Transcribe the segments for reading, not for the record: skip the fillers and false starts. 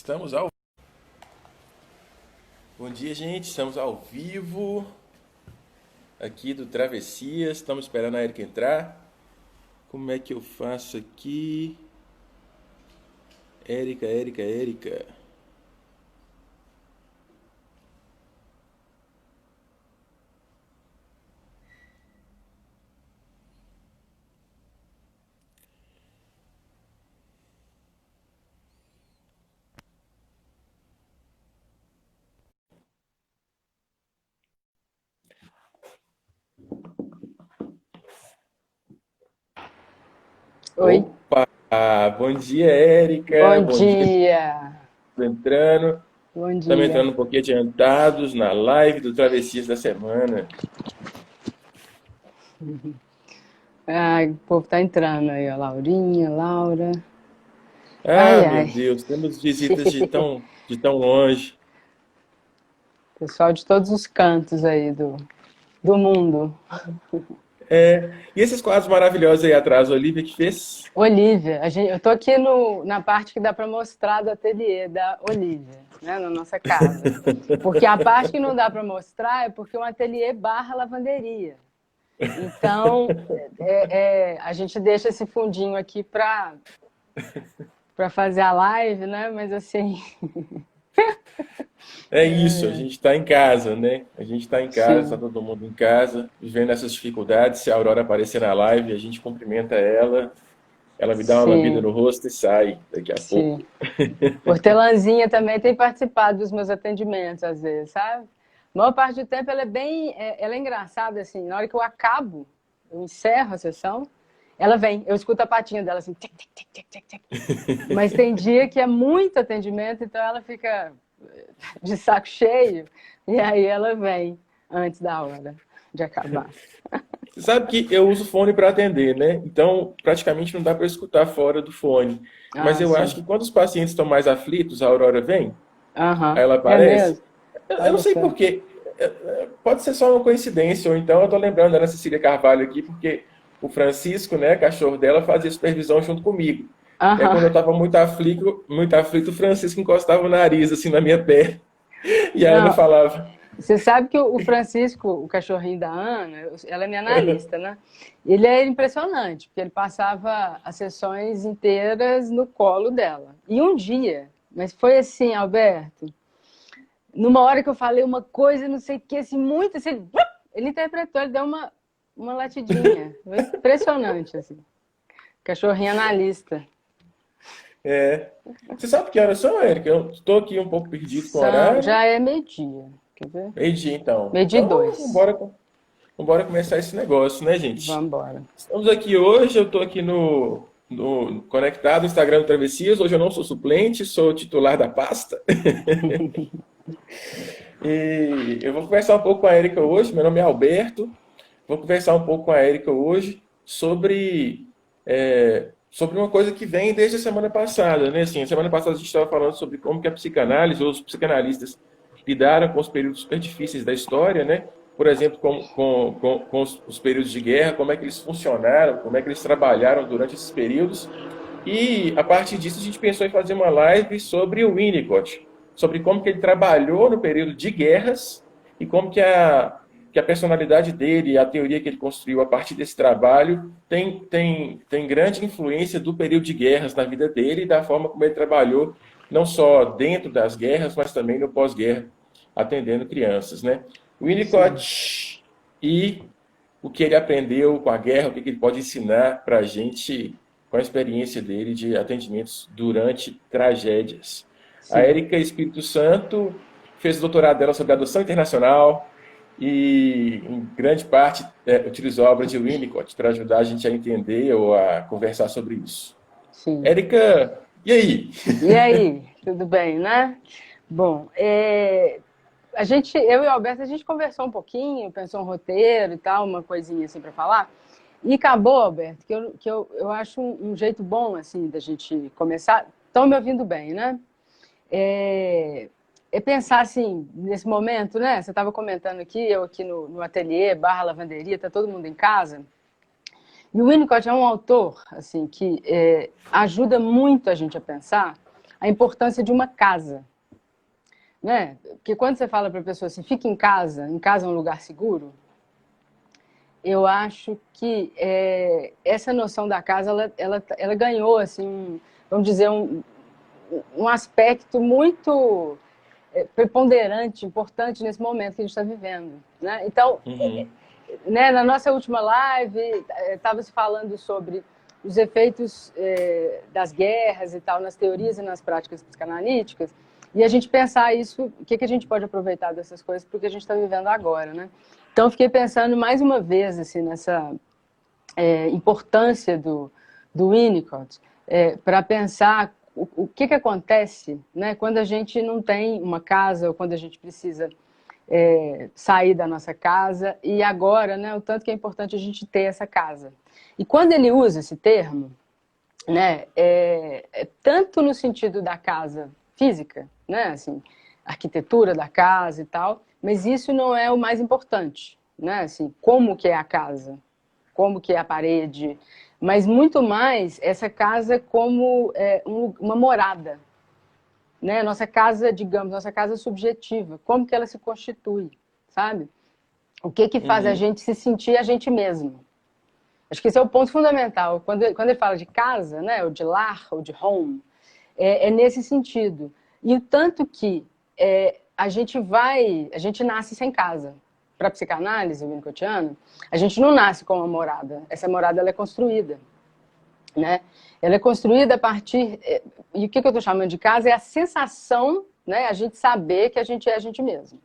Estamos ao... Bom dia, gente. Estamos ao vivo aqui do Travessias. Estamos esperando a Erika entrar. Como é que eu faço aqui? Erika. Oi, Opa! Bom dia, Erika. bom Bom dia, dia, entrando. bom Estamos dia. entrando um pouquinho adiantados na live do Travessias da semana. Ai, o povo tá entrando aí, a Laurinha, Laura. Ah, Ai, meu ai, Deus, temos visitas de tão longe. pessoal de todos os cantos aí do mundo. E esses quadros maravilhosos aí atrás, a Olivia que fez? Olivia, eu tô aqui na parte que dá para mostrar do ateliê da Olivia, né, na nossa casa. Porque a parte que não dá para mostrar é porque é um ateliê barra lavanderia. Então, a gente deixa esse fundinho aqui para fazer a live, né? Mas assim, É isso, a gente está em casa, né? A gente está em casa, está sim, todo mundo em casa, vivendo essas dificuldades. Se a Aurora aparecer na live, a gente cumprimenta ela, ela me dá uma lambida sim, no rosto e sai daqui a pouco. sim. Hortelãzinha também tem participado dos meus atendimentos, às vezes, sabe? A maior parte do tempo ela é ela é engraçada, assim, na hora que eu acabo, eu encerro a sessão, ela vem, eu escuto a patinha dela assim, tic, tic, tic, tic, tic, tic. Mas tem dia que é muito atendimento, então ela fica de saco cheio, e aí ela vem antes da hora de acabar. Você sabe que eu uso fone para atender, né? Então, praticamente não dá para escutar fora do fone. Mas Ah, eu acho sim. que quando os pacientes estão mais aflitos, a Aurora vem, aí Aham, ela é aparece. mesmo? Eu não Olha sei só. por quê. Pode ser só uma coincidência, ou então eu tô lembrando da Ana Cecília Carvalho aqui, porque o Francisco, né, cachorro dela, fazia supervisão junto comigo. E aí, Aham. quando eu estava muito aflito, o Francisco encostava o nariz assim na minha perna. E a Ana Não, falava: você sabe que o Francisco, o cachorrinho da Ana, ela é minha analista, né? Ele é impressionante, porque ele passava as sessões inteiras no colo dela. E um dia, mas foi assim, Alberto, numa hora que eu falei uma coisa, não sei o que, assim, muito, assim, ele interpretou, ele deu uma latidinha. Foi impressionante, assim. Cachorrinho analista. é. Você sabe que horas são, Érica? Eu estou aqui um pouco perdido com o horário. Já é meio-dia. Quer ver? Meio-dia, então. Meio-dia e Então, dois. vambora começar esse negócio, né, gente? Vamos embora. Estamos aqui hoje, eu estou aqui no conectado no Instagram do Travessias. Hoje eu não sou suplente, sou titular da pasta. E eu vou conversar um pouco com a Érica hoje. Meu nome é Alberto. Vou conversar um pouco com a Érica hoje sobre uma coisa que vem desde a semana passada, né? Assim, a semana passada a gente estava falando sobre como que a psicanálise ou os psicanalistas lidaram com os períodos super difíceis da história, né? Por exemplo, com os períodos de guerra, como é que eles funcionaram, como é que eles trabalharam durante esses períodos. E a partir disso a gente pensou em fazer uma live sobre o Winnicott, sobre como que ele trabalhou no período de guerras e como que a personalidade dele, a teoria que ele construiu a partir desse trabalho, tem grande influência do período de guerras na vida dele e da forma como ele trabalhou, não só dentro das guerras, mas também no pós-guerra, atendendo crianças, né? Sim. Winnicott e o que ele aprendeu com a guerra, o que ele pode ensinar para a gente com a experiência dele de atendimentos durante tragédias. A Sim. Érica Espírito Santo fez o doutorado dela sobre adoção internacional e, em grande parte, utilizou a obra de Winnicott para ajudar a gente a entender ou a conversar sobre isso. Sim. Érica, e aí? E aí, tudo bem, né? Bom, eu e o Alberto, a gente conversou um pouquinho, pensou um roteiro e tal, uma coisinha assim para falar. E acabou, Alberto, eu acho um jeito bom assim da gente começar. Estão me ouvindo bem, né? É, é pensar assim, nesse momento, né? Você estava comentando aqui, eu aqui no ateliê, barra lavanderia, tá todo mundo em casa. E o Winnicott é um autor assim que ajuda muito a gente a pensar a importância de uma casa, né? Porque quando você fala para a pessoa assim, fique em casa é um lugar seguro, eu acho que essa noção da casa, ela ganhou, assim, vamos dizer, um aspecto muito preponderante, importante nesse momento que a gente está vivendo, né? Então, né, na nossa última live, estava se falando sobre os efeitos das guerras e tal, nas teorias e nas práticas psicanalíticas, e a gente pensar isso, o que a gente pode aproveitar dessas coisas para o que a gente está vivendo agora, né? Então, eu fiquei pensando mais uma vez assim, nessa importância do Winnicott para pensar o que acontece, né, quando a gente não tem uma casa ou quando a gente precisa sair da nossa casa, e agora, né, o tanto que é importante a gente ter essa casa. E quando ele usa esse termo, né, tanto no sentido da casa física, né, assim, arquitetura da casa e tal, mas isso não é o mais importante, né, assim, como que é a casa, como que é a parede, mas muito mais essa casa como uma morada, né? Nossa casa, digamos, nossa casa subjetiva, como que ela se constitui, sabe? O que faz a gente se sentir a gente mesmo? Acho que esse é o ponto fundamental. Quando ele fala de casa, né, ou de lar, ou de home, é nesse sentido. E o tanto que a gente nasce sem casa. Para a psicanálise winnicottiana, a gente não nasce com uma morada. Essa morada ela é construída, né? Ela é construída a partir... E o que eu estou chamando de casa é a sensação, né? A gente saber que a gente é a gente mesmo.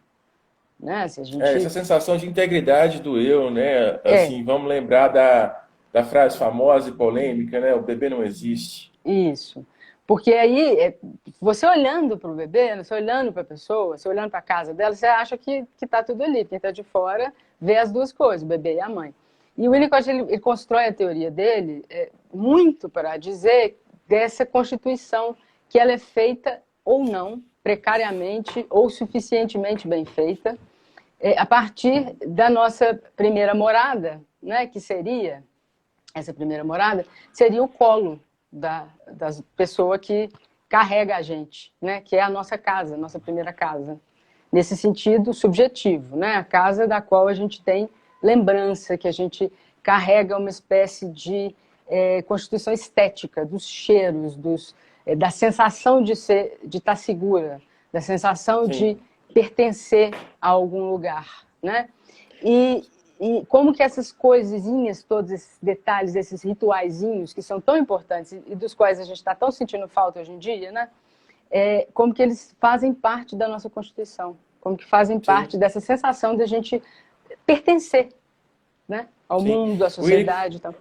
Né? Se a gente... essa sensação de integridade do eu, né? Assim, vamos lembrar da frase famosa e polêmica, né? O bebê não existe. Isso. Porque aí, você olhando para o bebê, você olhando para a pessoa, você olhando para a casa dela, você acha que está tudo ali. Quem está de fora vê as duas coisas, o bebê e a mãe. E o Winnicott, ele constrói a teoria dele muito para dizer dessa constituição, que ela é feita ou não, precariamente ou suficientemente bem feita, a partir da nossa primeira morada, né, que seria, essa primeira morada, seria o colo da pessoa que carrega a gente, né, que é a nossa casa, a nossa primeira casa. Nesse sentido subjetivo, né, a casa da qual a gente tem lembrança, que a gente carrega uma espécie de constituição estética, dos cheiros, da sensação de estar segura, da sensação de pertencer a algum lugar, né? E como que essas coisinhas, todos esses detalhes, esses rituaizinhos que são tão importantes e dos quais a gente está tão sentindo falta hoje em dia, né? Como que eles fazem parte da nossa Constituição, como que fazem parte dessa sensação de a gente pertencer, né? Ao mundo, à sociedade e tal.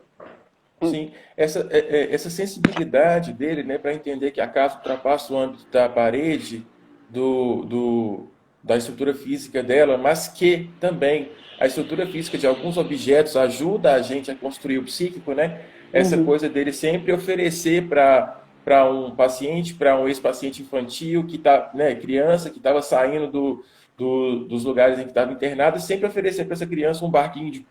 Sim, essa sensibilidade dele, né, para entender que a casa ultrapassa o âmbito da parede, da estrutura física dela, mas que também a estrutura física de alguns objetos ajuda a gente a construir o psíquico, né? Essa coisa dele sempre oferecer para um paciente, para um ex-paciente infantil, que tá, né, criança que estava saindo dos lugares em que estava internado, sempre oferecer para essa criança um barquinho,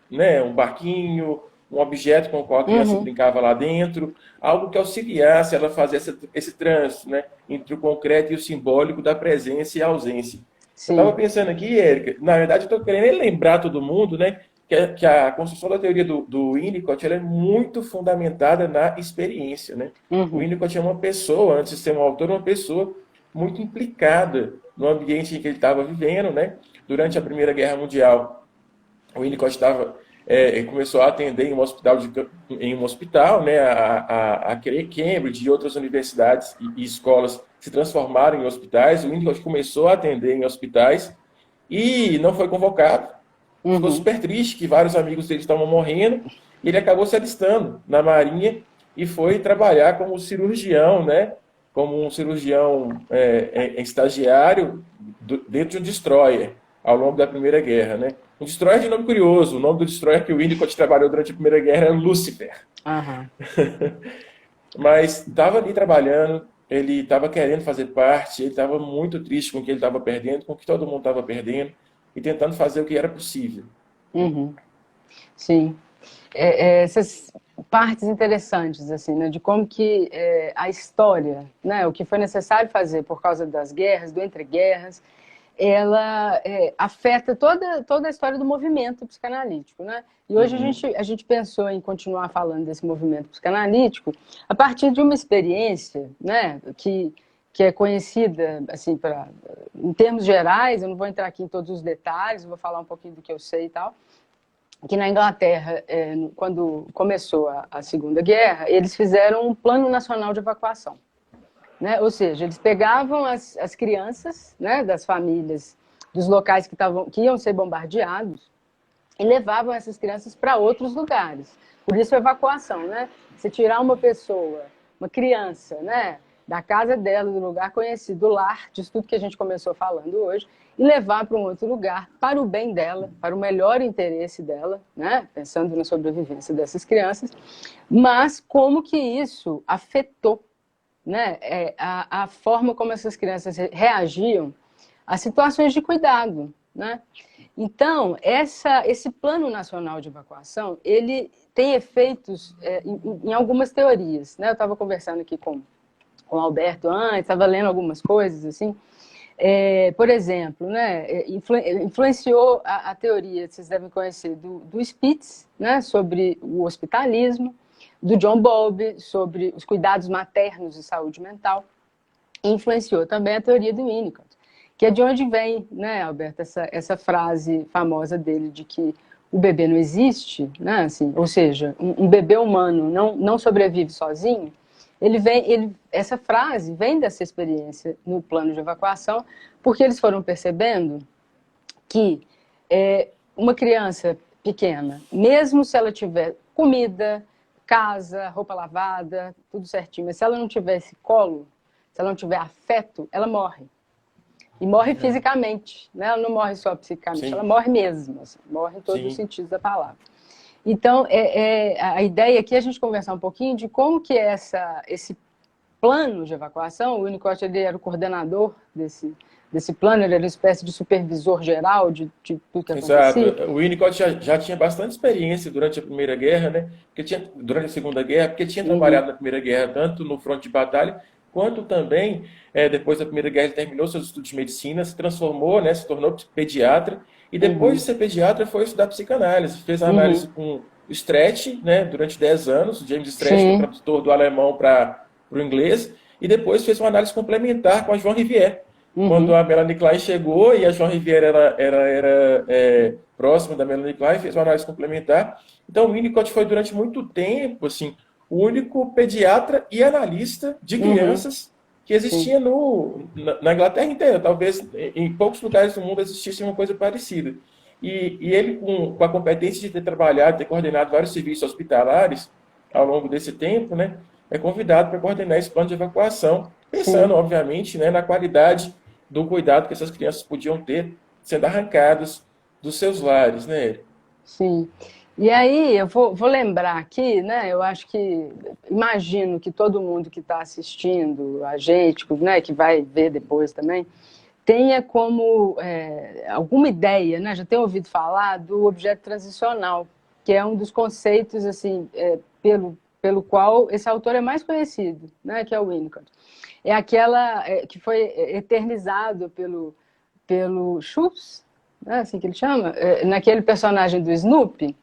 um objeto com o qual a criança brincava lá dentro, algo que auxiliasse ela a fazer esse trânsito, né, entre o concreto e o simbólico da presença e a ausência. Sim. Eu estava pensando aqui, Érica, na verdade eu estou querendo lembrar todo mundo, né, que a construção da teoria do Winnicott ela é muito fundamentada na experiência, né? O Winnicott é uma pessoa, antes de ser um autor, uma pessoa muito implicada no ambiente em que ele estava vivendo, né? Durante a Primeira Guerra Mundial, o Winnicott começou a atender em um hospital, né? A Cambridge e outras universidades e escolas se transformaram em hospitais. O Winnicott começou a atender em hospitais e não foi convocado. Ficou super triste que vários amigos dele estavam morrendo e ele acabou se alistando na Marinha e foi trabalhar como cirurgião, né? Como um cirurgião estagiário dentro de um destroyer ao longo da Primeira Guerra, né? Um destroyer de nome curioso. O nome do destroyer que o Winnicott trabalhou durante a Primeira Guerra era Lucifer. Mas estava ali trabalhando, ele estava querendo fazer parte, ele estava muito triste com o que ele estava perdendo, com o que todo mundo estava perdendo, e tentando fazer o que era possível. Sim. partes interessantes, assim, né, de como que a história, né, o que foi necessário fazer por causa das guerras, do entreguerras, ela afeta toda a história do movimento psicanalítico, né? E hoje a gente pensou em continuar falando desse movimento psicanalítico a partir de uma experiência, né, que é conhecida, assim, em termos gerais, eu não vou entrar aqui em todos os detalhes, vou falar um pouquinho do que eu sei e tal, que na Inglaterra, quando começou a Segunda Guerra, eles fizeram um plano nacional de evacuação. Né? Ou seja, eles pegavam as crianças, né, das famílias, dos locais que iam ser bombardeados, e levavam essas crianças para outros lugares. Por isso a evacuação, né? Você tirar uma pessoa, uma criança, né, da casa dela, do lugar conhecido, do lar, disso tudo que a gente começou falando hoje, e levar para um outro lugar, para o bem dela, para o melhor interesse dela, né, pensando na sobrevivência dessas crianças, mas como que isso afetou, né, a forma como essas crianças reagiam a situações de cuidado, né? Então, esse Plano Nacional de Evacuação, ele tem efeitos em algumas teorias, né? Eu estava conversando aqui com o Alberto antes, estava lendo algumas coisas, assim. Por exemplo, né, influenciou a teoria, vocês devem conhecer, do Spitz, né, sobre o hospitalismo, do John Bowlby, sobre os cuidados maternos e saúde mental, e influenciou também a teoria do Winnicott, que é de onde vem, né, Alberto, essa frase famosa dele de que o bebê não existe, né, assim, ou seja, um bebê humano não sobrevive sozinho. Essa frase vem dessa experiência no plano de evacuação, porque eles foram percebendo que uma criança pequena, mesmo se ela tiver comida, casa, roupa lavada, tudo certinho, mas se ela não tiver esse colo, se ela não tiver afeto, ela morre. E morre fisicamente, né? Ela não morre só psicicamente, ela morre mesmo, assim, morre em todos os sentidos da palavra. Então, a ideia aqui é a gente conversar um pouquinho de como que esse plano de evacuação, o Winnicott ele era o coordenador desse plano, ele era uma espécie de supervisor geral de tudo que acontecia. Exato. O Winnicott já tinha bastante experiência durante a Primeira Guerra, né? Durante a Segunda Guerra, porque tinha trabalhado na Primeira Guerra, tanto no fronte de batalha, quanto também, depois da Primeira Guerra, ele terminou seus estudos de medicina, se transformou, né? Se tornou pediatra, e depois de ser pediatra, foi estudar psicanálise. Fez análise com o Stretch, né? Durante 10 anos, o James Stretch, que é tradutor do alemão para o inglês, e depois fez uma análise complementar com a Joan Rivière. Quando a Melanie Klein chegou e a Joan Rivière era próxima da Melanie Klein, fez uma análise complementar. Então, o Winnicott foi durante muito tempo assim, o único pediatra e analista de crianças que existia na Inglaterra inteira. Talvez em poucos lugares do mundo existisse uma coisa parecida. E ele, com a competência de ter trabalhado, ter coordenado vários serviços hospitalares ao longo desse tempo, né, é convidado para coordenar esse plano de evacuação, pensando, obviamente, né, na qualidade do cuidado que essas crianças podiam ter sendo arrancadas dos seus lares, né? Sim. E aí, eu vou lembrar aqui, né? Eu acho imagino que todo mundo que está assistindo, a gente, né, que vai ver depois também, tenha como alguma ideia, né? Já tenha ouvido falar do objeto transicional, que é um dos conceitos, assim, pelo qual esse autor é mais conhecido, né? Que é o Winnicott. É aquela que foi eternizado pelo Schultz, né, assim que ele chama, naquele personagem do Snoopy.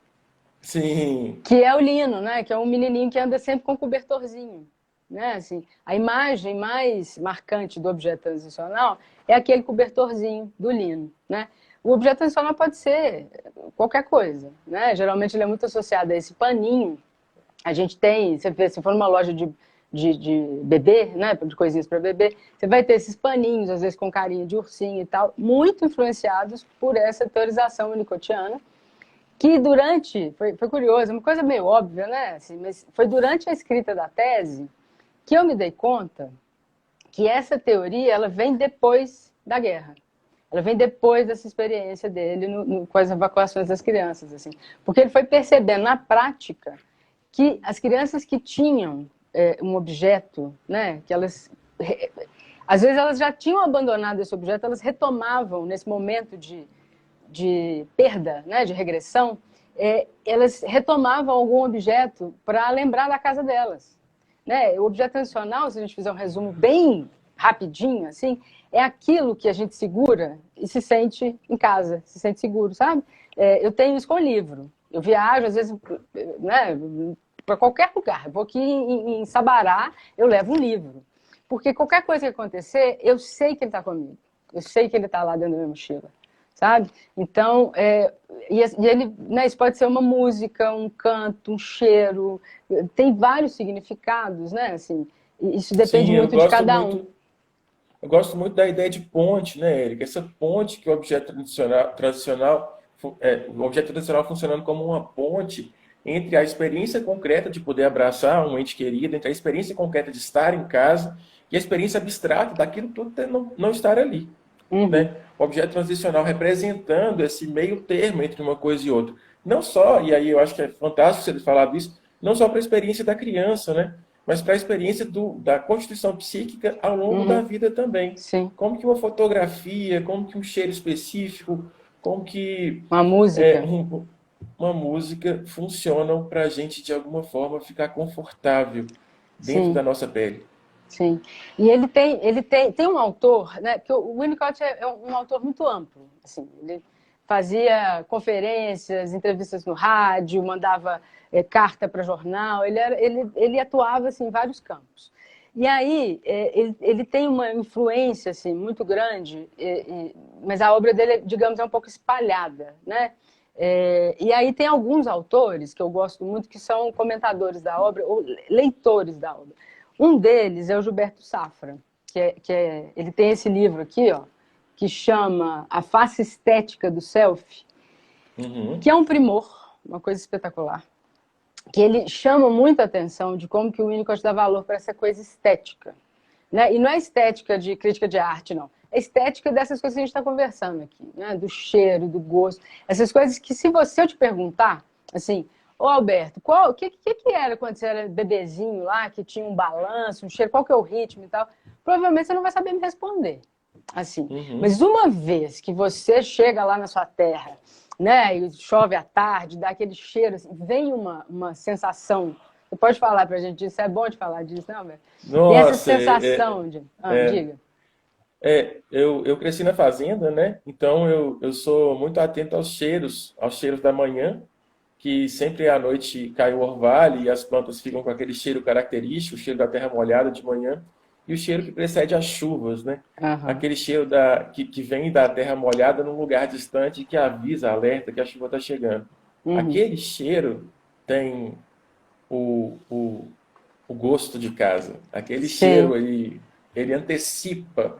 Sim. Que é o Lino, né? Que é um menininho que anda sempre com um cobertorzinho. Né? Assim, a imagem mais marcante do objeto transicional é aquele cobertorzinho do Lino. Né? O objeto transicional pode ser qualquer coisa. Né? Geralmente ele é muito associado a esse paninho. A gente tem, se for numa loja de bebê, né, de coisinhas para bebê, você vai ter esses paninhos, às vezes com carinha de ursinho e tal, muito influenciados por essa teorização winnicottiana, que foi curioso, uma coisa meio óbvia, né, assim, mas foi durante a escrita da tese que eu me dei conta que essa teoria, ela vem depois da guerra. Ela vem depois dessa experiência dele com as evacuações das crianças, assim, porque ele foi percebendo na prática que as crianças que tinham um objeto, né, que elas, às vezes elas já tinham abandonado esse objeto, elas retomavam nesse momento de perda, né, de regressão, elas retomavam algum objeto para lembrar da casa delas. Né? O objeto tradicional, se a gente fizer um resumo bem rapidinho, assim, é aquilo que a gente segura e se sente em casa, se sente seguro, sabe? Eu tenho isso com o livro. Eu viajo, às vezes, né, para qualquer lugar. Eu vou aqui em Sabará, eu levo um livro. Porque qualquer coisa que acontecer, eu sei que ele está comigo. Eu sei que ele está lá dentro da minha mochila, sabe? Então, e ele, né, isso pode ser uma música, um canto, um cheiro, tem vários significados, né? Assim, isso depende Sim, muito de cada um. eu gosto muito da ideia de ponte, né, Érica? Essa ponte que o objeto o objeto tradicional funcionando como uma ponte entre a experiência concreta de poder abraçar um ente querido, entre a experiência concreta de estar em casa e a experiência abstrata daquilo tudo não estar ali, Uhum. né? O objeto transicional representando esse meio termo entre uma coisa e outra. Não só, e aí eu acho que é fantástico você falar disso, não só para a experiência da criança, né? Mas para a experiência da constituição psíquica ao longo da Uhum. vida também. Sim. Como que uma fotografia, como que um cheiro específico, como que Uma é, música. um- uma música funcionam para a gente, de alguma forma, ficar confortável dentro da Sim. nossa pele. Sim. E ele tem um autor, né? Porque o Winnicott é um autor muito amplo. Assim, ele fazia conferências, entrevistas no rádio, mandava carta para jornal. Ele atuava assim, em vários campos. E aí ele tem uma influência assim muito grande, mas a obra dele, digamos, é um pouco espalhada, né? E aí tem alguns autores que eu gosto muito que são comentadores da obra ou leitores da obra. Um deles é o Gilberto Safra, ele tem esse livro aqui, ó, que chama A Face Estética do Self, Uhum. que é um primor, uma coisa espetacular, que ele chama muito a atenção de como que o Winnicott dá valor para essa coisa estética. Né? E não é estética de crítica de arte, não. É estética dessas coisas que a gente está conversando aqui, né? Do cheiro, do gosto. Essas coisas que, se eu te perguntar, assim, ô Alberto, o que era quando você era bebezinho lá, que tinha um balanço, um cheiro, qual que é o ritmo e tal? Provavelmente você não vai saber me responder. Assim, Uhum. mas uma vez que você chega lá na sua terra, né, e chove à tarde, dá aquele cheiro, assim, vem uma sensação. Você pode falar pra gente disso? É bom de falar disso, não, Alberto? Tem essa Nossa, sensação de. Diga. eu cresci na fazenda, né? Então eu sou muito atento aos cheiros da manhã, que sempre à noite cai o orvalho e as plantas ficam com aquele cheiro característico, o cheiro da terra molhada de manhã, e o cheiro que precede as chuvas, né? Aham. Aquele cheiro que vem da terra molhada num lugar distante que avisa, alerta que a chuva está chegando. Uhum. Aquele cheiro tem o, o, o gosto de casa. Aquele cheiro, Sim, ele antecipa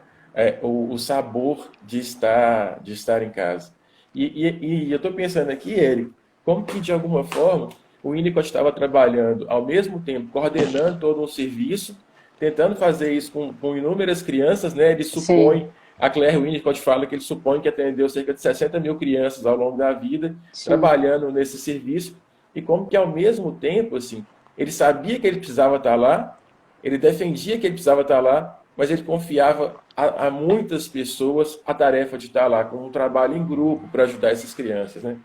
o sabor de estar em casa. E eu estou pensando aqui, Eric, como que de alguma forma o Winnicott estava trabalhando ao mesmo tempo, coordenando todo um serviço, tentando fazer isso com inúmeras crianças, né? Ele sim, supõe, a Claire Winnicott fala que ele supõe que atendeu cerca de 60 mil crianças ao longo da vida, sim. trabalhando nesse serviço, e como que ao mesmo tempo, assim, ele sabia que ele precisava estar lá, ele defendia que ele precisava estar lá, mas ele confiava a muitas pessoas a tarefa de estar lá, com um trabalho em grupo para ajudar essas crianças, né?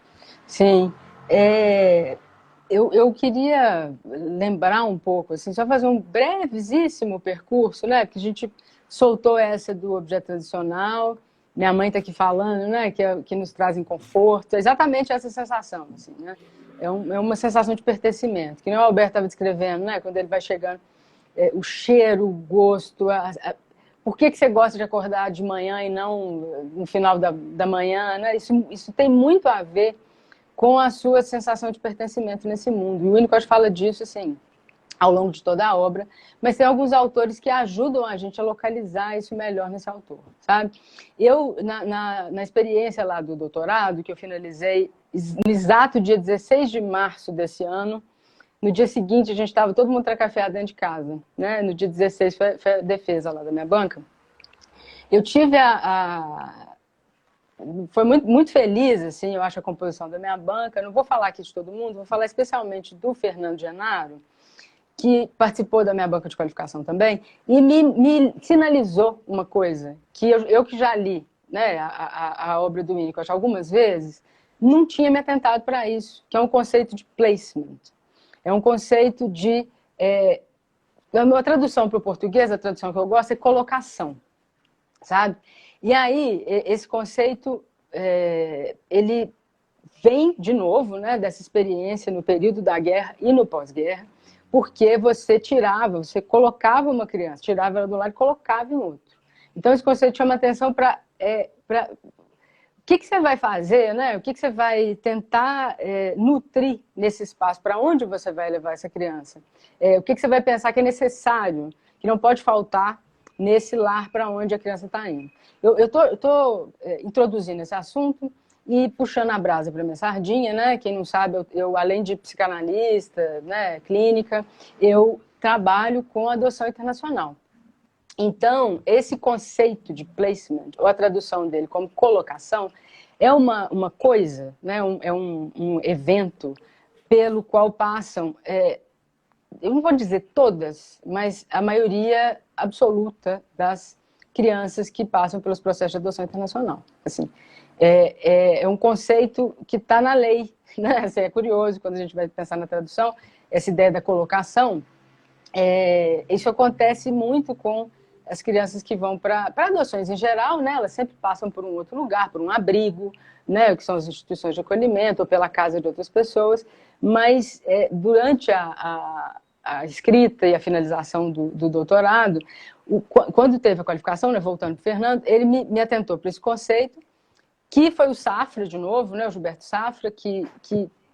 Sim. É, eu queria lembrar um pouco, assim, só fazer um brevíssimo percurso, né? Porque a gente soltou essa do objeto tradicional, minha mãe está aqui falando, né? Que nos trazem conforto, é exatamente essa sensação, assim, né? É uma sensação de pertencimento, que nem o Alberto estava descrevendo, né? Quando ele vai chegando, o cheiro, o gosto, por que você gosta de acordar de manhã e não no final da manhã, né? Isso tem muito a ver com a sua sensação de pertencimento nesse mundo. E o Winnicott fala disso, assim, ao longo de toda a obra, mas tem alguns autores que ajudam a gente a localizar isso melhor nesse autor, sabe? Eu, na experiência lá do doutorado, que eu finalizei no exato dia 16 de março desse ano, no dia seguinte a gente estava todo mundo tracafeado dentro de casa, né? No dia 16 foi a defesa lá da minha banca. Eu tive foi muito, muito feliz, assim, eu acho, a composição da minha banca. Não vou falar aqui de todo mundo, vou falar especialmente do Fernando Genaro, que participou da minha banca de qualificação também, e me sinalizou uma coisa, que eu que já li, né, a obra do Winnicott algumas vezes, não tinha me atentado para isso, que é um conceito de placement. É um conceito de... a tradução para o português, a tradução que eu gosto, é colocação, sabe? E aí, esse conceito, ele vem, de novo, né, dessa experiência no período da guerra e no pós-guerra, porque você colocava uma criança, tirava ela do lado e colocava em outro. Então, esse conceito chama atenção para o que você vai fazer, né? O que você vai tentar nutrir nesse espaço, para onde você vai levar essa criança? O que você vai pensar que é necessário, que não pode faltar nesse lar para onde a criança está indo. Eu estou introduzindo esse assunto e puxando a brasa para minha sardinha, né? Quem não sabe, eu além de psicanalista, né, clínica, eu trabalho com adoção internacional. Então, esse conceito de placement, ou a tradução dele como colocação, é uma coisa, né, é um evento pelo qual passam, eu não vou dizer todas, mas a maioria absoluta das crianças que passam pelos processos de adoção internacional. Assim, é um conceito que está na lei, né? Assim, é curioso quando a gente vai pensar na tradução, essa ideia da colocação, isso acontece muito com as crianças que vão para adoções em geral, né? Elas sempre passam por um outro lugar, por um abrigo, né? Que são as instituições de acolhimento, ou pela casa de outras pessoas, mas durante a escrita e a finalização do doutorado, quando teve a qualificação, né, voltando para o Fernando, ele me atentou para esse conceito, que foi o Safra, de novo, né, o Gilberto Safra, que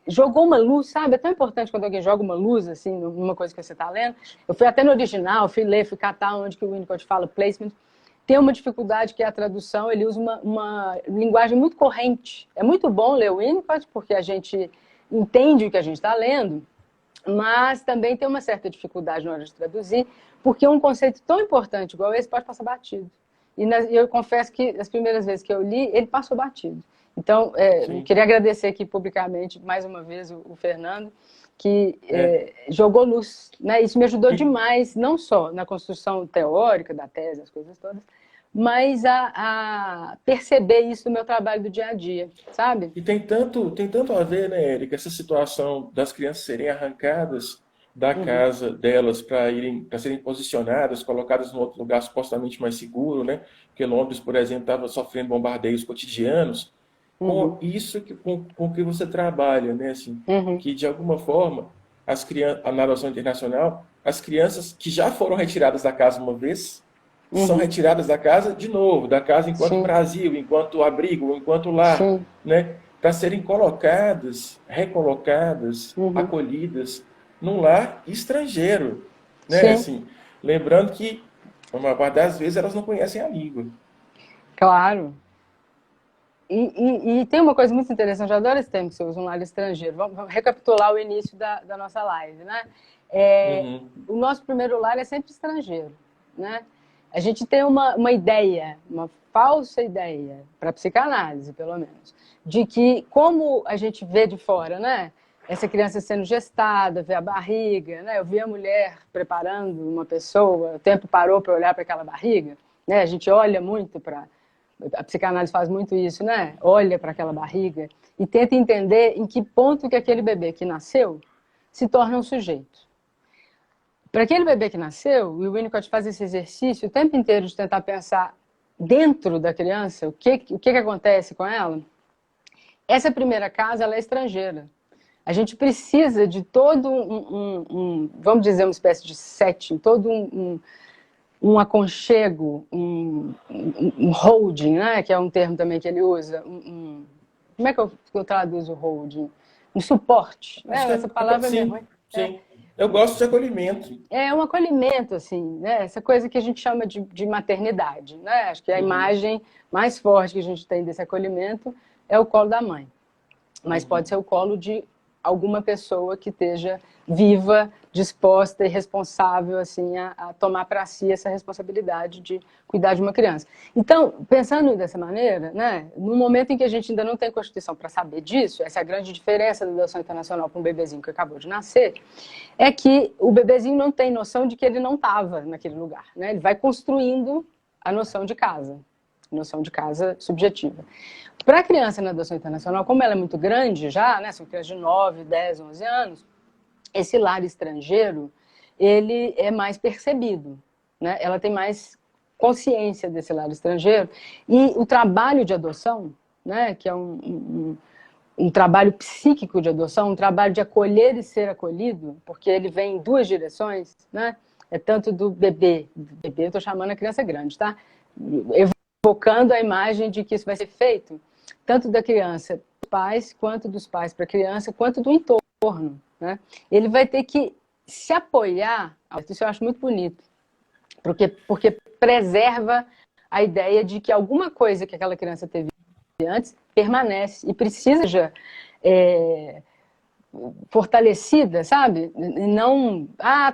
jogou uma luz, sabe? É tão importante quando alguém joga uma luz, assim, numa coisa que você está lendo. Eu fui até no original, fui ler, fui catar onde que o Winnicott fala placement. Tem uma dificuldade que é a tradução, ele usa uma linguagem muito corrente. É muito bom ler o Winnicott, porque a gente entende o que a gente está lendo, mas também tem uma certa dificuldade na hora de traduzir, porque um conceito tão importante igual esse pode passar batido. E eu confesso que as primeiras vezes que eu li, ele passou batido. Então, eu queria agradecer aqui publicamente, mais uma vez, o Fernando, que jogou luz, né? Isso me ajudou demais, não só na construção teórica da tese, as coisas todas, mas a perceber isso no meu trabalho do dia a dia, sabe? E tem tanto a ver, né, Érica, essa situação das crianças serem arrancadas da casa delas para serem posicionadas, colocadas em outro lugar supostamente mais seguro, né? Porque Londres, por exemplo, estava sofrendo bombardeios cotidianos. Com isso com que você trabalha, né? Assim, que de alguma forma as crianças, na adoção internacional, as crianças que já foram retiradas da casa uma vez são retiradas da casa de novo, da casa enquanto Sim. Brasil, enquanto abrigo, enquanto lar, Sim. né? Para serem colocadas, recolocadas, acolhidas num lar estrangeiro, né? Sim. Assim, lembrando que uma parte das vezes elas não conhecem a língua. Claro. E tem uma coisa muito interessante, eu adoro esse termo que você usa, um lar estrangeiro. Vamos recapitular o início da nossa live, né? O nosso primeiro lar é sempre estrangeiro, né? A gente tem uma ideia, uma falsa ideia, para a psicanálise, pelo menos, de que como a gente vê de fora, né? Essa criança sendo gestada, vê a barriga, né? Eu vi a mulher preparando uma pessoa, o tempo parou para olhar para aquela barriga, né? A gente olha muito para... A psicanálise faz muito isso, né? Olha para aquela barriga e tenta entender em que ponto que aquele bebê que nasceu se torna um sujeito. Para aquele bebê que nasceu, o Winnicott faz esse exercício o tempo inteiro de tentar pensar dentro da criança, o que acontece com ela. Essa primeira casa, ela é estrangeira. A gente precisa de todo vamos dizer, uma espécie de setting, todo um aconchego, um holding, né? Que é um termo também que ele usa. Como é que eu traduzo holding? Um suporte. Essa palavra sim, mesmo. Sim. Eu gosto de acolhimento. É um acolhimento, assim, né? Essa coisa que a gente chama de maternidade, né? Acho que a imagem mais forte que a gente tem desse acolhimento é o colo da mãe. Mas pode ser o colo de alguma pessoa que esteja viva, disposta e responsável assim, a tomar para si essa responsabilidade de cuidar de uma criança. Então, pensando dessa maneira, né, no momento em que a gente ainda não tem Constituição para saber disso, essa é a grande diferença da adoção internacional para um bebezinho que acabou de nascer, é que o bebezinho não tem noção de que ele não estava naquele lugar. Né? Ele vai construindo a noção de casa. noção de casa subjetiva. Para a criança na adoção internacional, como ela é muito grande já, né, são crianças de 9, 10, 11 anos, esse lar estrangeiro, ele é mais percebido, né? Ela tem mais consciência desse lar estrangeiro. E o trabalho de adoção, né, que é um trabalho psíquico de adoção, um trabalho de acolher e ser acolhido, porque ele vem em duas direções, né? É tanto do bebê eu estou chamando a criança grande, tá? Evocando a imagem de que isso vai ser feito, tanto da criança para os pais, quanto dos pais para a criança, quanto do entorno, né? Ele vai ter que se apoiar, isso eu acho muito bonito, porque preserva a ideia de que alguma coisa que aquela criança teve antes permanece e precisa fortalecida, sabe? Não,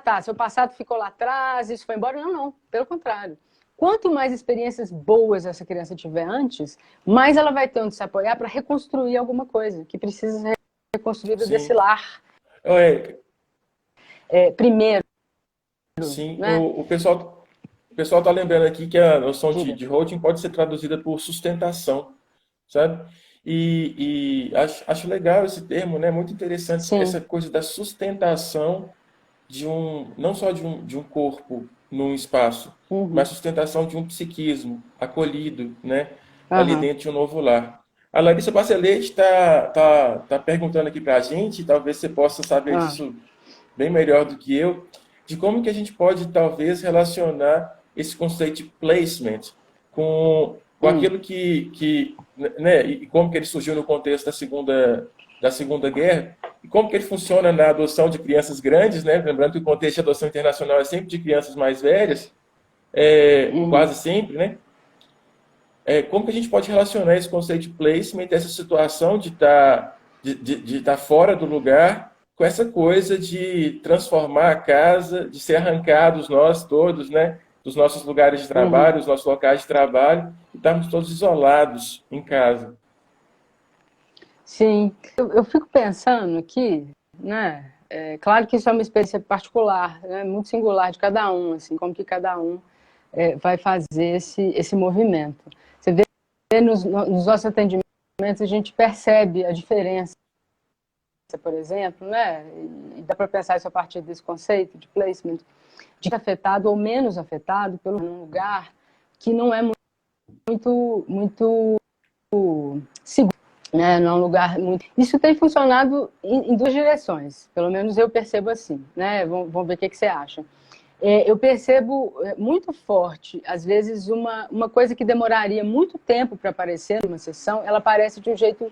tá, seu passado ficou lá atrás, isso foi embora. Não, não, pelo contrário. Quanto mais experiências boas essa criança tiver antes, mais ela vai ter onde se apoiar para reconstruir alguma coisa que precisa ser reconstruída desse lar. Primeiro. Sim, né? o pessoal está lembrando aqui que a noção de holding pode ser traduzida por sustentação, sabe? E acho legal esse termo, né? Muito interessante. Sim. Essa coisa da sustentação não só de um corpo num espaço, mas sustentação de um psiquismo acolhido, né? Ali dentro de um novo lar. A Larissa Barcelete tá perguntando aqui para a gente, talvez você possa saber disso bem melhor do que eu, de como que a gente pode, talvez, relacionar esse conceito de placement com aquilo né, e como que ele surgiu no contexto da Segunda Guerra, e como que ele funciona na adoção de crianças grandes, né? Lembrando que o contexto de adoção internacional é sempre de crianças mais velhas, quase sempre, né? Como que a gente pode relacionar esse conceito de placement, essa situação de estar fora do lugar, com essa coisa de transformar a casa, de ser arrancados nós todos, né, dos nossos lugares de trabalho, dos nossos locais de trabalho, e estarmos todos isolados em casa. Sim, eu fico pensando aqui, né, claro que isso é uma experiência particular, né, muito singular de cada um, assim, como que cada um vai fazer esse movimento. Você vê nos nossos atendimentos, a gente percebe a diferença, por exemplo, né? E dá para pensar isso a partir desse conceito de placement, de afetado ou menos afetado pelo lugar que não é muito seguro, né? Não é um lugar muito. Isso tem funcionado em duas direções, pelo menos eu percebo assim, né? Vamos ver o que você acha. Eu percebo muito forte, às vezes, uma coisa que demoraria muito tempo para aparecer numa sessão, ela aparece de um jeito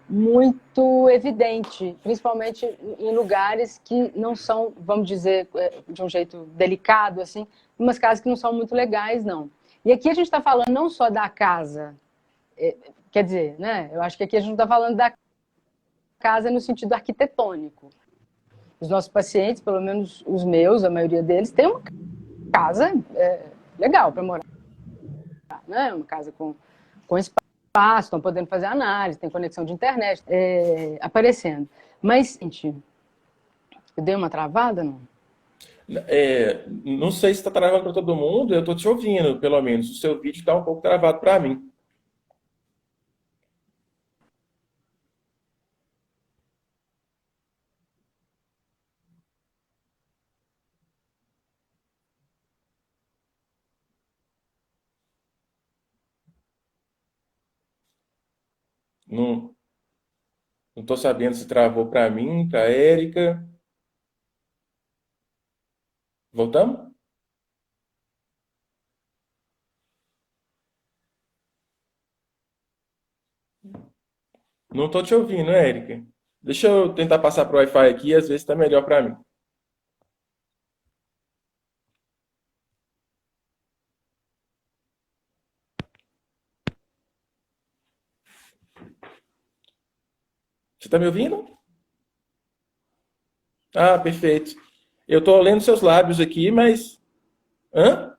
muito evidente, principalmente em lugares que não são, vamos dizer, de um jeito delicado, assim, umas casas que não são muito legais, não. E aqui a gente está falando não só da casa, quer dizer, né? Eu acho que aqui a gente está falando da casa no sentido arquitetônico. Os nossos pacientes, pelo menos os meus, a maioria deles, tem uma casa legal para morar, né? Uma casa com espaço, estão podendo fazer análise, tem conexão de internet aparecendo. Mas, gente, eu dei uma travada, não? Não sei se está travando para todo mundo, eu estou te ouvindo, pelo menos. O seu vídeo está um pouco travado para mim. Não estou sabendo se travou para mim, para a Érica. Voltamos? Não estou te ouvindo, Érica. Deixa eu tentar passar para o Wi-Fi aqui, às vezes está melhor para mim. Você está me ouvindo? Ah, perfeito. Eu estou lendo seus lábios aqui, mas... Hã?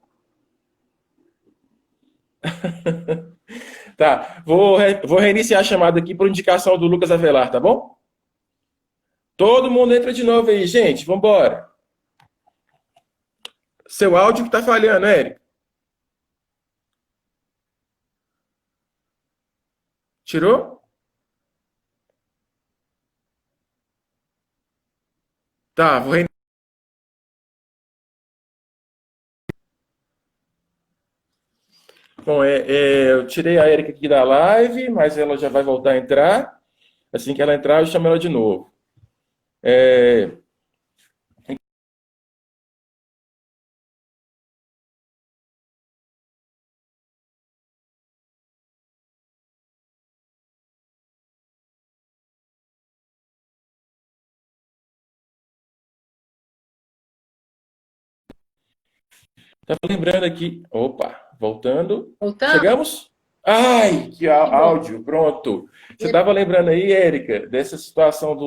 Tá, vou reiniciar a chamada aqui por indicação do Lucas Avelar, tá bom? Todo mundo entra de novo aí, gente. Vambora. Seu áudio que tá falhando, Érico. Tirou? Tá, vou Bom, eu tirei a Erika aqui da live, mas ela já vai voltar a entrar. Assim que ela entrar, eu chamo ela de novo. É, Tava lembrando aqui. Opa, voltando. Voltamos? Chegamos? Ai, que Que bom. áudio, pronto. Você estava lembrando aí, Érica, dessa situação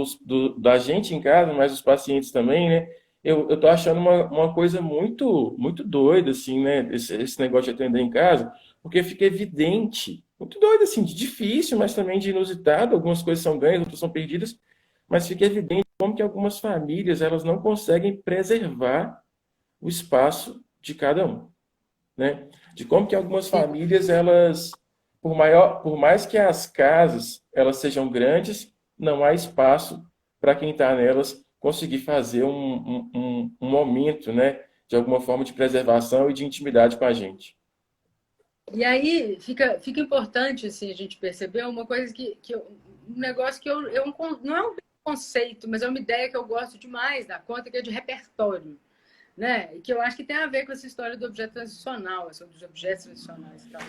da gente em casa, mas os pacientes também, né? Eu tô achando uma coisa muito doida, assim, né? Esse negócio de atender em casa, porque fica evidente, muito doido, assim, de difícil, mas também de inusitado. Algumas coisas são ganhas, outras são perdidas, mas fica evidente como que algumas famílias, elas não conseguem preservar o espaço de cada um, né? De como que algumas famílias, elas, por mais que as casas elas sejam grandes, não há espaço para quem está nelas conseguir fazer um momento, né? De alguma forma de preservação e de intimidade com a gente. E aí fica importante assim, a gente perceber uma coisa um negócio que não é um conceito, mas é uma ideia que eu gosto demais da conta, que é de repertório, né? E que eu acho que tem a ver com essa história do objeto transicional, sobre os objetos transicionais e tal.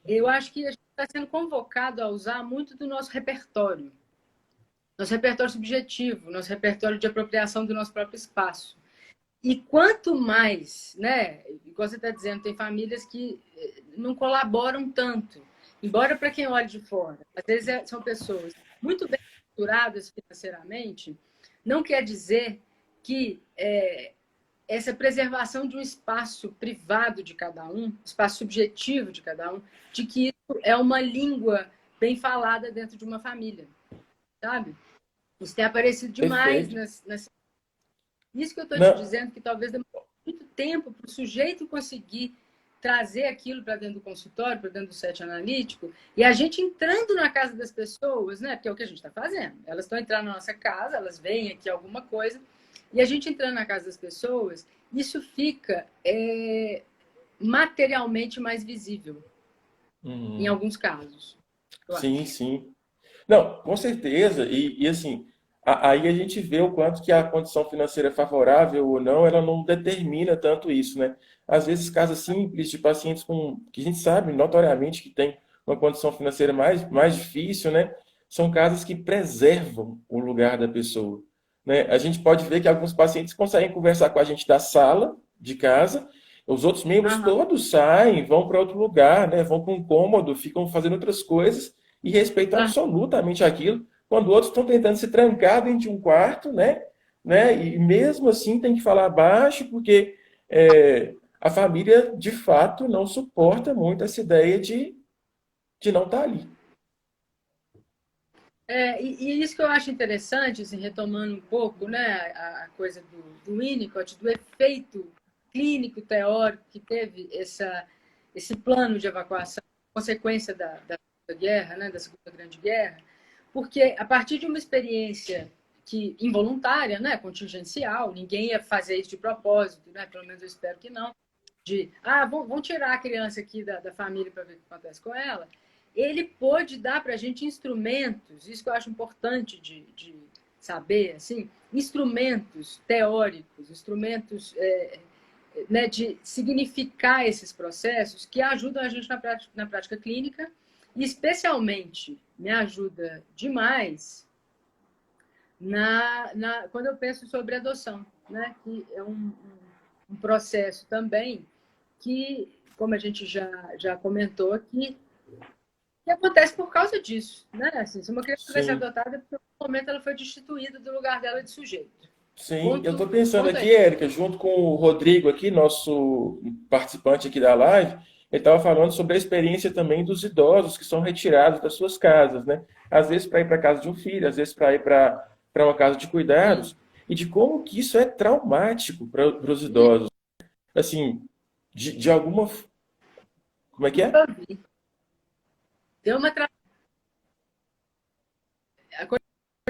Eu acho que a gente está sendo convocado a usar muito do nosso repertório subjetivo, nosso repertório de apropriação do nosso próprio espaço. E quanto mais, né, igual você está dizendo, tem famílias que não colaboram tanto, embora para quem olha de fora, às vezes são pessoas muito bem estruturadas financeiramente, não quer dizer que essa preservação de um espaço privado de cada um, espaço subjetivo de cada um, de que isso é uma língua bem falada dentro de uma família, sabe? Isso tem aparecido demais Perfeito. isso que eu estou te Não, dizendo, que talvez demore muito tempo para o sujeito conseguir trazer aquilo para dentro do consultório, para dentro do set analítico, e a gente entrando na casa das pessoas, né? Porque é o que a gente está fazendo. Elas estão entrando na nossa casa, elas veem aqui alguma coisa, e a gente entrando na casa das pessoas, isso fica materialmente mais visível, em alguns casos, eu sim, acho. sim. Não, com certeza. E assim, aí a gente vê o quanto que a condição financeira favorável ou não, ela não determina tanto isso, né? Às vezes, casos simples de pacientes com, que a gente sabe notoriamente que tem uma condição financeira mais difícil, né? São casos que preservam o lugar da pessoa, né? A gente pode ver que alguns pacientes conseguem conversar com a gente da sala de casa, os outros membros Aham. todos saem, vão para outro lugar, né? Vão para um cômodo, ficam fazendo outras coisas e respeitam Aham. absolutamente aquilo, quando outros estão tentando se trancar dentro de um quarto, né? E mesmo assim tem que falar baixo, porque a família, de fato, não suporta muito essa ideia de não estar ali. E isso que eu acho interessante, assim, retomando um pouco, né, a coisa do Winnicott, do efeito clínico teórico que teve esse plano de evacuação, consequência da guerra, né, da Segunda Grande Guerra, porque a partir de uma experiência que involuntária, né, contingencial, ninguém ia fazer isso de propósito, né, pelo menos eu espero que não, vamos tirar a criança aqui da família para ver o que acontece com ela, ele pôde dar para a gente instrumentos, isso que eu acho importante de saber, assim, instrumentos teóricos, instrumentos né, de significar esses processos que ajudam a gente na prática clínica e especialmente me ajuda demais quando eu penso sobre adoção, né, que é um processo também que, como a gente já comentou aqui, que acontece por causa disso, né? Assim, se uma criança vai ser Sim, adotada, é porque no momento ela foi destituída do lugar dela de sujeito. sim. Eu Ponto, estou pensando ponto aí. aqui, Érica, junto com o Rodrigo aqui, nosso participante aqui da live, ele estava falando sobre a experiência também dos idosos que são retirados das suas casas, né? Às vezes para ir para a casa de um filho, às vezes para ir para uma casa de Sim. cuidados, e de como que isso é traumático para os idosos. Assim, de alguma. Como é que é? Nunca vi. Deu uma A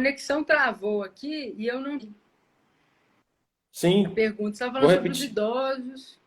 conexão travou aqui e eu não. Sim, A pergunta estava vou falando sobre os repetir. idosos.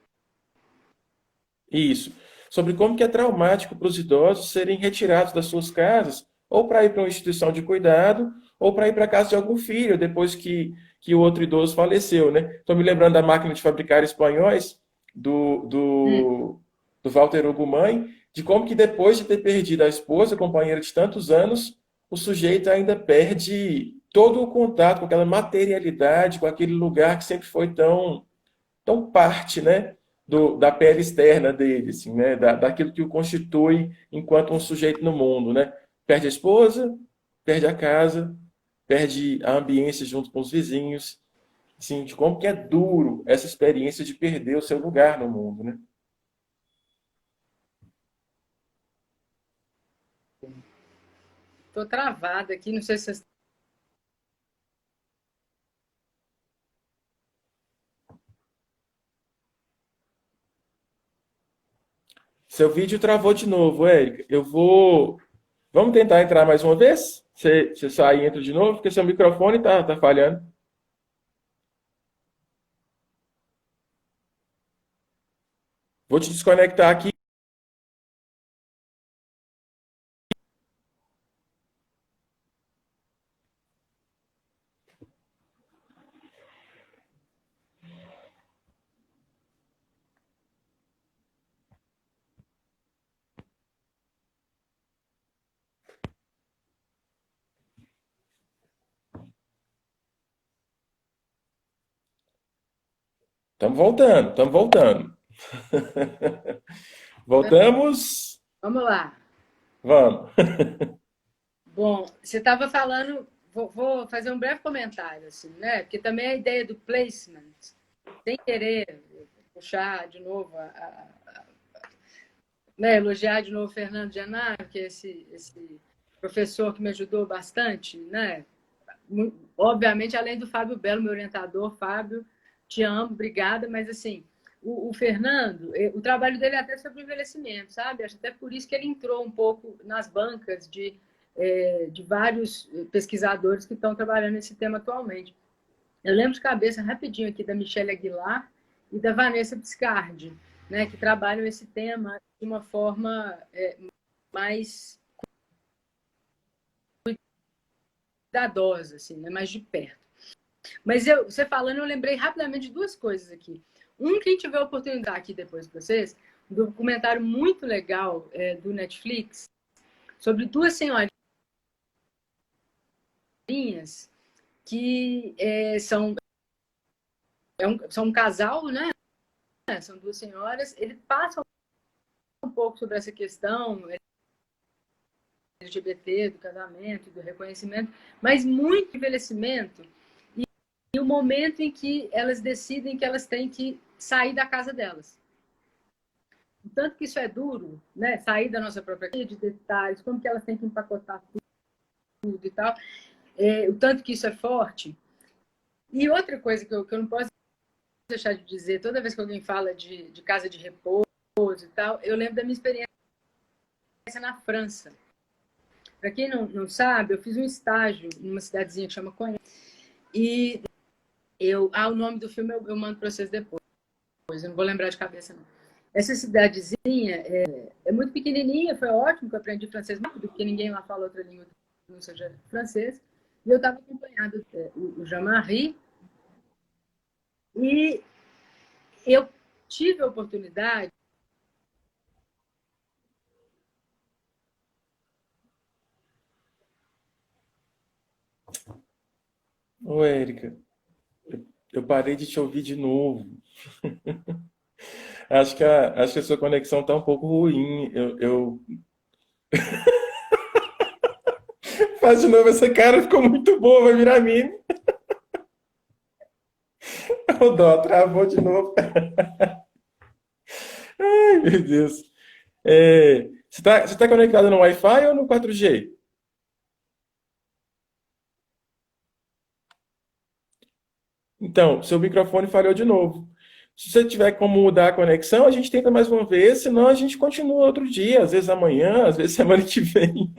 Isso. Sobre como que é traumático para os idosos serem retirados das suas casas, ou para ir para uma instituição de cuidado, ou para ir para a casa de algum filho, depois que o outro idoso faleceu, né? Estou me lembrando da máquina de fabricar espanhóis, do, Hum. do, do Walter Ugumãe, de como que depois de ter perdido a esposa, companheira de tantos anos, o sujeito ainda perde todo o contato com aquela materialidade, com aquele lugar que sempre foi tão parte, né, da pele externa dele, assim, né, daquilo que o constitui enquanto um sujeito no mundo, né? Perde a esposa, perde a casa, perde a ambiência junto com os vizinhos, assim, de como que é duro essa experiência de perder o seu lugar no mundo, né? Estou travada aqui, não sei se vocês. Seu vídeo travou de novo, Érica. Eu vou. Vamos tentar entrar mais uma vez? Você sai e entra de novo, porque seu microfone tá falhando. Vou te desconectar aqui. Estamos voltando, estamos voltando. Voltamos? Vamos lá. Vamos. Bom, você estava falando, vou fazer um breve comentário, assim, né? Porque também a ideia do placement, sem querer puxar de novo, né, elogiar de novo o Fernando Genaro, que é esse professor que me ajudou bastante, né? Obviamente, além do Fábio Belo, meu orientador, Fábio, te amo, obrigada, mas assim, o Fernando, o trabalho dele é até sobre envelhecimento, sabe? Acho até por isso que ele entrou um pouco nas bancas de vários pesquisadores que estão trabalhando nesse tema atualmente. Eu lembro de cabeça rapidinho aqui da Michelle Aguilar e da Vanessa Piscardi, né, que trabalham esse tema de uma forma mais cuidadosa, assim, né, mais de perto. Mas você falando, eu lembrei rapidamente de duas coisas aqui. Quem tiver a oportunidade aqui depois com vocês, um documentário muito legal do Netflix sobre duas senhorinhas que são um casal, né? São duas senhoras. Ele passa um pouco sobre essa questão LGBT, do casamento, do reconhecimento, mas muito envelhecimento e o momento em que elas decidem que elas têm que sair da casa delas. O tanto que isso é duro, né? Sair da nossa própria casa, de detalhes, como que elas têm que empacotar tudo e tal. O tanto que isso é forte. E outra coisa que eu não posso deixar de dizer, toda vez que alguém fala de casa de repouso e tal, eu lembro da minha experiência na França. Para quem não sabe, eu fiz um estágio numa cidadezinha que chama Cognac. E o nome do filme eu mando para vocês depois. Eu não vou lembrar de cabeça, não. Essa cidadezinha é muito pequenininha, foi ótimo que eu aprendi francês rápido, porque ninguém lá fala outra língua que não seja francês. E eu estava acompanhando o Jean-Marie e eu tive a oportunidade. Ô, Érica, eu parei de te ouvir de novo. Acho que a sua conexão tá um pouco ruim. Faz de novo essa cara, ficou muito boa, vai virar meme. O dó travou de novo. Ai, meu Deus. Você tá conectado no Wi-Fi ou no 4G? Então, seu microfone falhou de novo. Se você tiver como mudar a conexão, a gente tenta mais uma vez, senão a gente continua outro dia, às vezes amanhã, às vezes semana que vem.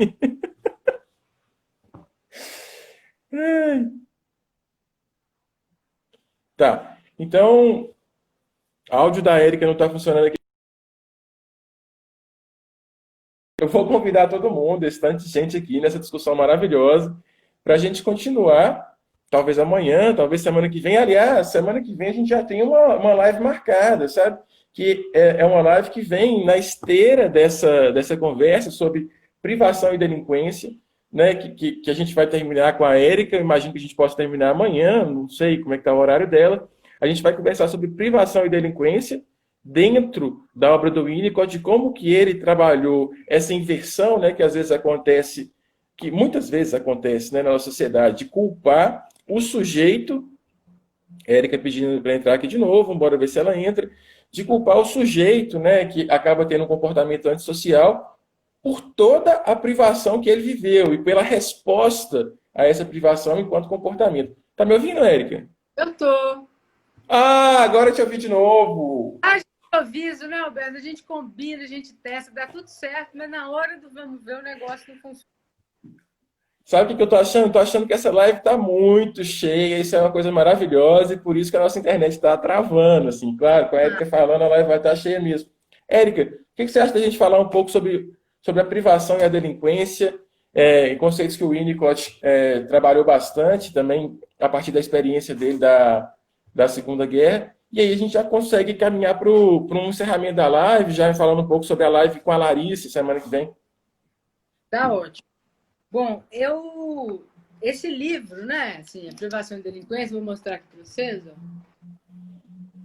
Tá. Então, áudio da Érica não está funcionando aqui. Eu vou convidar todo mundo, esse tanto de gente aqui nessa discussão maravilhosa, para a gente continuar, talvez amanhã, talvez semana que vem. Aliás, semana que vem a gente já tem uma live marcada, sabe? Que é uma live que vem na esteira dessa conversa sobre privação e delinquência, né? Que a gente vai terminar com a Érica. Imagino que a gente possa terminar amanhã, não sei como é que está o horário dela. A gente vai conversar sobre privação e delinquência dentro da obra do Winnicott, de como que ele trabalhou essa inversão, né, que às vezes acontece, que muitas vezes acontece, né, na nossa sociedade, de culpar o sujeito, Érica pedindo para entrar aqui de novo, bora ver se ela entra, de culpar o sujeito, né, que acaba tendo um comportamento antissocial por toda a privação que ele viveu e pela resposta a essa privação enquanto comportamento. Tá me ouvindo, Érica? Eu tô. Ah, agora eu te ouvi de novo. A gente avisa, né, Alberto? A gente combina, a gente testa, dá tudo certo, mas na hora do vamos ver o negócio não funciona. Sabe o que eu tô achando? Tô achando que essa live tá muito cheia, isso é uma coisa maravilhosa, e por isso que a nossa internet está travando, assim. Claro, com a Érica falando, a live vai estar cheia mesmo. Érica, o que você acha da gente falar um pouco sobre a privação e a delinquência, e conceitos que o Winnicott trabalhou bastante também a partir da experiência dele da Segunda Guerra, e aí a gente já consegue caminhar para um encerramento da live, já falando um pouco sobre a live com a Larissa semana que vem. Tá ótimo. Bom, esse livro, né, assim, A Privação e Delinquência, vou mostrar aqui para vocês, ó,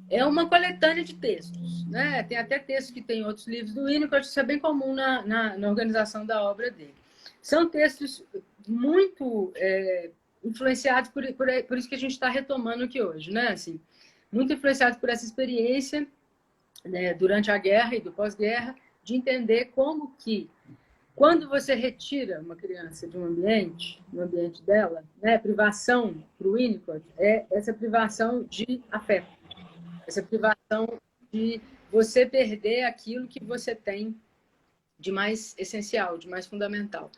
é uma coletânea de textos, né? Tem até textos que tem outros livros do Winnicott, isso é bem comum na organização da obra dele. São textos muito influenciados por isso que a gente está retomando aqui hoje, né? Assim, muito influenciados por essa experiência, né, durante a guerra e do pós-guerra, de entender como que quando você retira uma criança de um ambiente, do ambiente dela, né, privação para o Winnicott é essa privação de afeto, essa privação de você perder aquilo que você tem de mais essencial, de mais fundamental.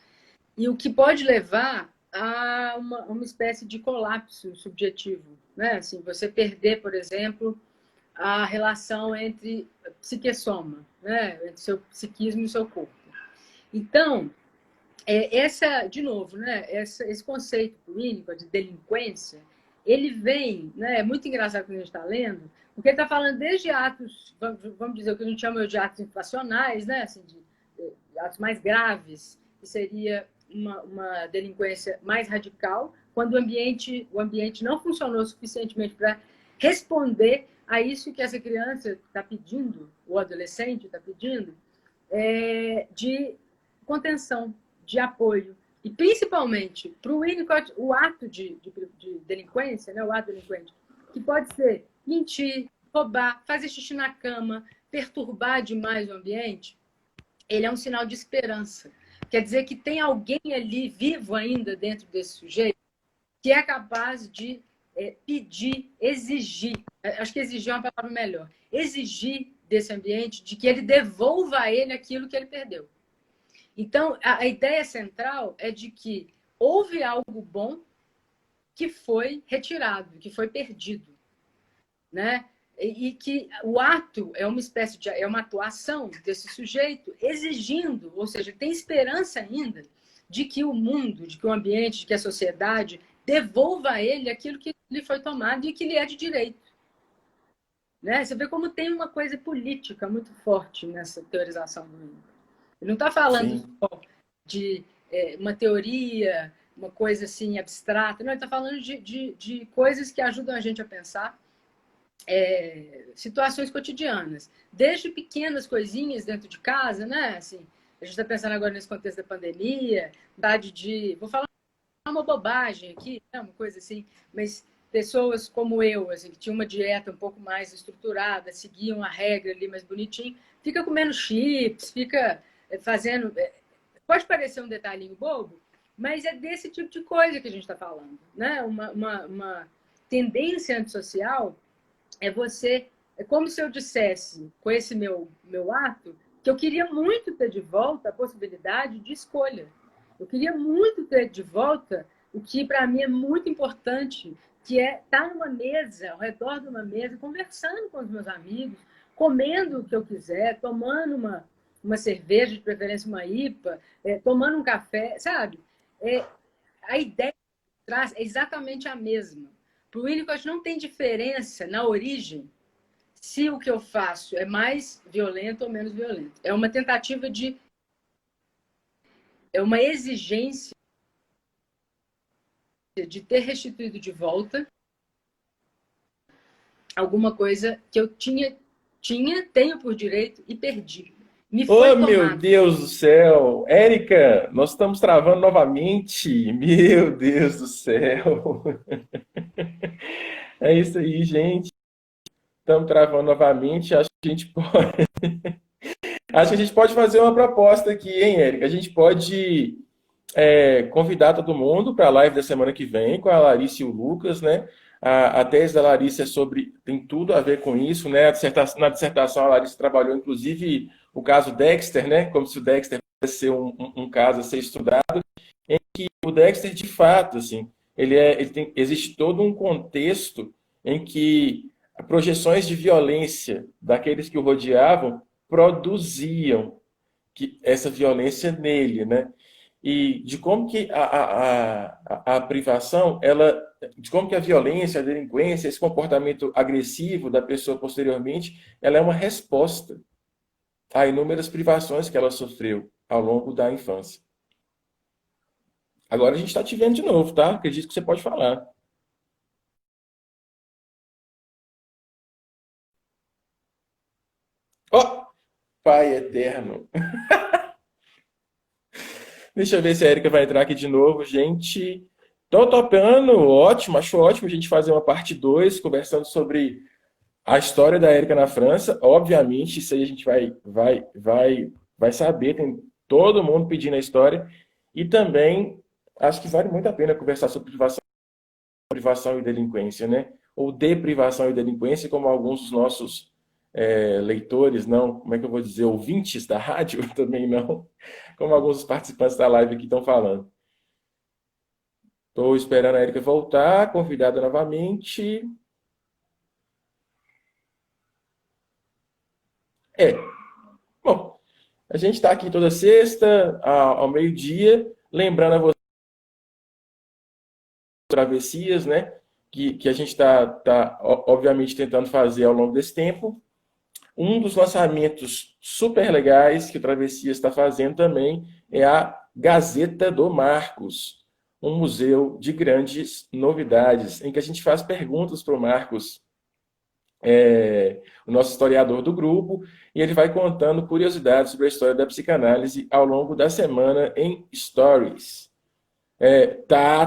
E o que pode levar a uma espécie de colapso subjetivo, né? Assim, você perder, por exemplo, a relação entre psique e soma, né? Entre seu psiquismo e seu corpo. Então, de novo, né? Esse conceito clínico de delinquência, ele vem, né? É muito engraçado quando a gente está lendo, porque ele está falando desde atos, vamos dizer, o que a gente chama de atos infracionais, né? Assim, de atos mais graves, que seria uma delinquência mais radical, quando o ambiente não funcionou suficientemente para responder a isso que essa criança está pedindo, o adolescente está pedindo, de contenção, de apoio. E, principalmente, para o Winnicott, o ato de delinquência, né, o ato delinquente, que pode ser mentir, roubar, fazer xixi na cama, perturbar demais o ambiente, ele é um sinal de esperança. Quer dizer que tem alguém ali vivo ainda dentro desse sujeito que é capaz de pedir, exigir, acho que exigir é uma palavra melhor, exigir desse ambiente de que ele devolva a ele aquilo que ele perdeu. Então, a ideia central é de que houve algo bom que foi retirado, que foi perdido, né? E que o ato é uma espécie de uma atuação desse sujeito exigindo, ou seja, tem esperança ainda de que o mundo, de que o ambiente, de que a sociedade devolva a ele aquilo que lhe foi tomado e que lhe é de direito. Né? Você vê como tem uma coisa política muito forte nessa teorização do mundo. Ele não está falando só de uma teoria, uma coisa assim abstrata, não, ele está falando de coisas que ajudam a gente a pensar situações cotidianas, desde pequenas coisinhas dentro de casa, né? Assim, a gente está pensando agora nesse contexto da pandemia, vou falar uma bobagem aqui, né? Uma coisa assim, mas pessoas como eu, assim, que tinham uma dieta um pouco mais estruturada, seguiam a regra ali mais bonitinho, fica comendo chips, fica fazendo... Pode parecer um detalhinho bobo, mas é desse tipo de coisa que a gente está falando, né? Uma tendência antissocial é como se eu dissesse, com esse meu ato, que eu queria muito ter de volta a possibilidade de escolha. Eu queria muito ter de volta o que para mim é muito importante, que é estar numa mesa, ao redor de uma mesa, conversando com os meus amigos, comendo o que eu quiser, tomando uma cerveja, de preferência uma IPA, tomando um café, sabe? A ideia que traz é exatamente a mesma. Para o Winnicott não tem diferença na origem se o que eu faço é mais violento ou menos violento. É uma tentativa de... É uma exigência de ter restituído de volta alguma coisa que eu tenho por direito e perdi. Me foi Oh, meu tomado. Deus do céu! Érica, nós estamos travando novamente. Meu Deus do céu! É isso aí, gente. Estamos travando novamente. Acho que a gente pode fazer uma proposta aqui, hein, Érica? A gente pode convidar todo mundo para a live da semana que vem com a Larissa e o Lucas, né? A tese da Larissa tem tudo a ver com isso, né? Na dissertação a Larissa trabalhou, inclusive, o caso Dexter, né? Como se o Dexter pudesse ser um caso a ser estudado, em que o Dexter, de fato, assim, existe todo um contexto em que projeções de violência daqueles que o rodeavam produziam essa violência nele, né? E de como que a privação, de como que a violência, a delinquência, esse comportamento agressivo da pessoa posteriormente, ela é uma resposta a inúmeras privações que ela sofreu ao longo da infância. Agora a gente está te vendo de novo, tá? Acredito que você pode falar. Ó, oh, Pai eterno. Deixa eu ver se a Erika vai entrar aqui de novo, gente. Tô topando, ótimo, acho ótimo a gente fazer uma parte 2 conversando sobre a história da Erika na França. Obviamente, isso aí a gente vai saber, tem todo mundo pedindo a história. E também acho que vale muito a pena conversar sobre privação e delinquência, né? Ou deprivação e delinquência, como alguns dos nossos leitores, não, como é que eu vou dizer, ouvintes da rádio também não, como alguns dos participantes da live aqui estão falando. Estou esperando a Erika voltar, convidada novamente. Bom, a gente está aqui toda sexta, ao meio-dia, lembrando a vocês travessias, né? Que a gente está, obviamente, tentando fazer ao longo desse tempo. Um dos lançamentos super legais que o Travessias está fazendo também é a Gazeta do Marcos, um museu de grandes novidades, em que a gente faz perguntas para o Marcos, o nosso historiador do grupo, e ele vai contando curiosidades sobre a história da psicanálise ao longo da semana em Stories. Tá.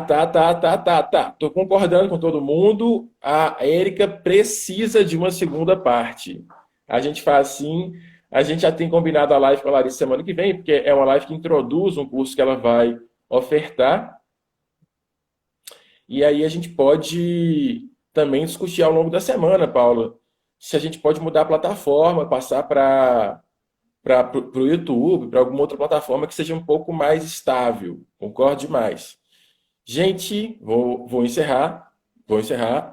Tô concordando com todo mundo. A Érica precisa de uma segunda parte. A gente faz assim. A gente já tem combinado a live com a Larissa semana que vem, porque é uma live que introduz um curso que ela vai ofertar. E aí a gente pode também discutir ao longo da semana, Paula, se a gente pode mudar a plataforma, passar para o YouTube, para alguma outra plataforma que seja um pouco mais estável. Concordo demais. Gente, vou encerrar. Vou encerrar.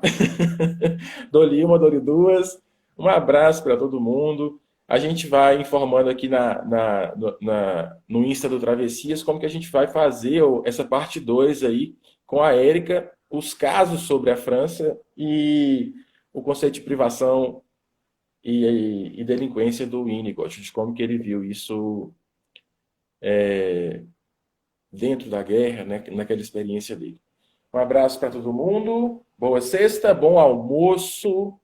Dou-lhe uma, dou-lhe duas. Um abraço para todo mundo. A gente vai informando aqui no Insta do Travessias como que a gente vai fazer essa parte 2 aí com a Érica, os casos sobre a França e o conceito de privação e delinquência do Winnicott, de como que ele viu isso dentro da guerra, né, naquela experiência dele. Um abraço para todo mundo, boa sexta, bom almoço,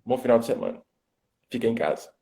bom final de semana. Fica em casa.